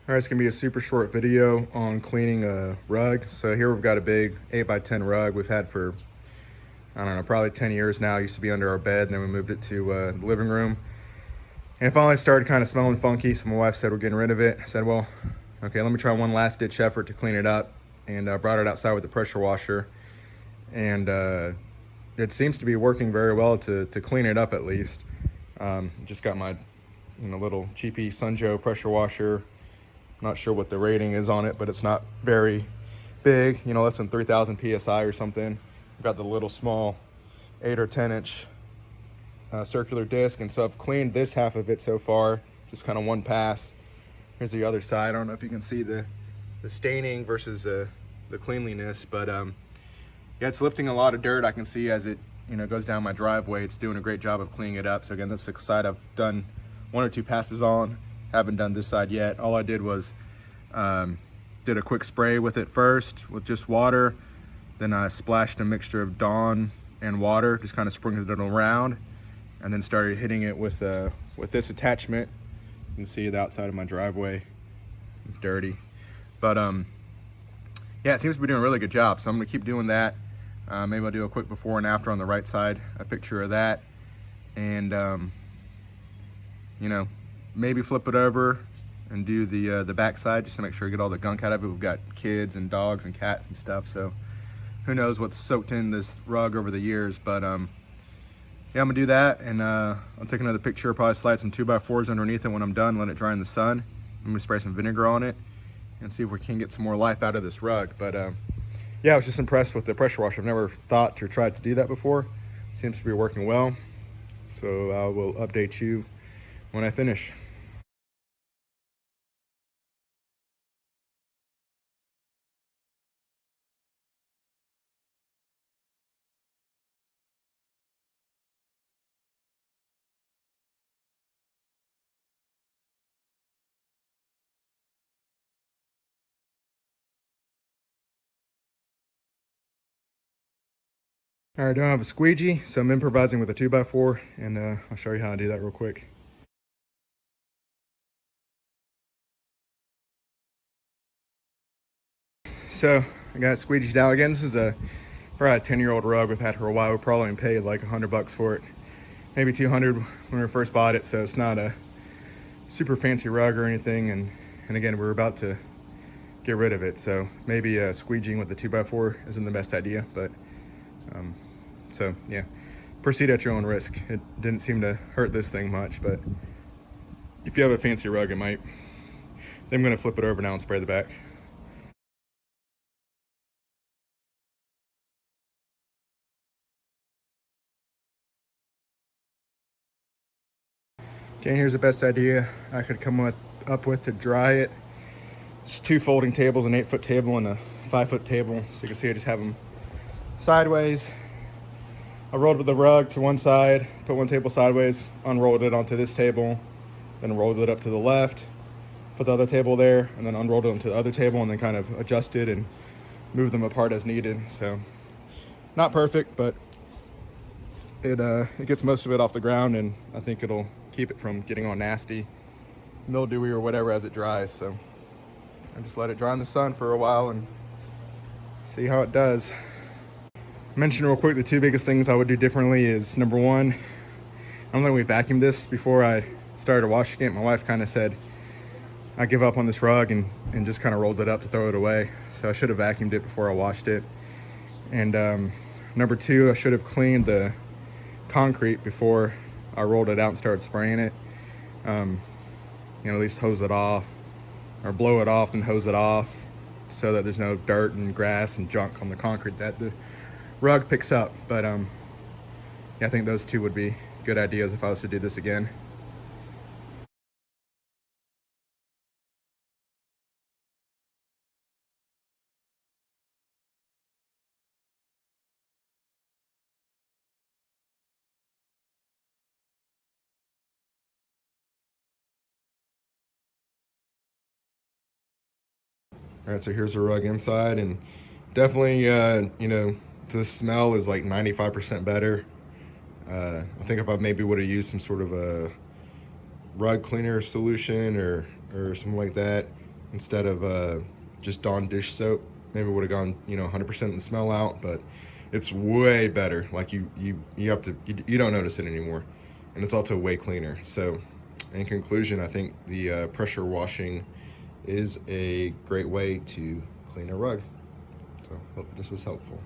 All right, it's gonna be a super short video on cleaning a rug. So here we've got a big 8x10 rug we've had for, I don't know, probably 10 years now. It used to be under our bed, and then we moved it to the living room. And it finally started kind of smelling funky, so my wife said we're getting rid of it. I said, well, okay, let me try one last ditch effort to clean it up, and brought it outside with the pressure washer. And it seems to be working very well to clean it up at least. Just got my little cheapy Sunjo pressure washer. Not sure what the rating is on it, but it's not very big, less than 3,000 PSI or something. I've got the little small 8 or 10 inch circular disc, and so I've cleaned this half of it so far, just kind of one pass. Here's the other side. I don't know if you can see the staining versus the cleanliness, but yeah, it's lifting a lot of dirt. I can see as it goes down my driveway. It's doing a great job of cleaning it up. So again, that's the side I've done 1 or 2 passes on. Haven't done this side yet. All I did was did a quick spray with it first with just water. Then I splashed a mixture of Dawn and water, just kind of sprinkled it around, and then started hitting it with this attachment. You can see the outside of my driveway. It's dirty, but yeah, it seems to be doing a really good job. So I'm gonna keep doing that. Maybe I'll do a quick before and after on the right side, a picture of that, and maybe flip it over and do the back side just to make sure you get all the gunk out of it. We've got kids and dogs and cats and stuff, so who knows what's soaked in this rug over the years. But yeah, I'm gonna do that, and I'll take another picture. Probably slide some 2x4s underneath it when I'm done, let it dry in the sun. I'm gonna spray some vinegar on it and see if we can get some more life out of this rug. But yeah, I was just impressed with the pressure washer. I've never thought or tried to do that before. Seems to be working well, so I will update you when I finish. All right, I don't have a squeegee, so I'm improvising with a 2x4, and I'll show you how I do that real quick. So I got it squeegeed out again. This is probably a 10-year-old rug. We've had for a while. We probably paid like $100 for it, maybe 200 when we first bought it. So it's not a super fancy rug or anything. And again, we're about to get rid of it, so maybe squeegeeing with the 2x4 isn't the best idea. But so yeah, proceed at your own risk. It didn't seem to hurt this thing much, but if you have a fancy rug, it might. Then I'm gonna flip it over now and spray the back. Okay, here's the best idea I could come up with to dry it. Just 2 folding tables, an 8-foot table and a 5-foot table. So you can see I just have them sideways. I rolled with the rug to one side, put one table sideways, unrolled it onto this table, then rolled it up to the left, put the other table there, and then unrolled it onto the other table, and then kind of adjusted and moved them apart as needed. So not perfect, but it gets most of it off the ground, and I think it'll keep it from getting all nasty, mildewy or whatever as it dries. So I just let it dry in the sun for a while and see how it does. Mention real quick, the 2 biggest things I would do differently is, number 1, I don't think we vacuumed this before I started washing it. My wife kind of said I give up on this rug and just kind of rolled it up to throw it away. So I should have vacuumed it before I washed it. And number 2, I should have cleaned the concrete before I rolled it out and started spraying it. At least hose it off, or blow it off and hose it off, so that there's no dirt and grass and junk on the concrete that the rug picks up. But yeah, I think those 2 would be good ideas if I was to do this again. All right, so here's the rug inside, and definitely, the smell is like 95% better. I think if I maybe would have used some sort of a rug cleaner solution or something like that, instead of just Dawn dish soap. Maybe would have gone, 100% the smell out, but it's way better. Like you don't notice it anymore, and it's also way cleaner. So in conclusion, I think the pressure washing is a great way to clean a rug. So hope this was helpful.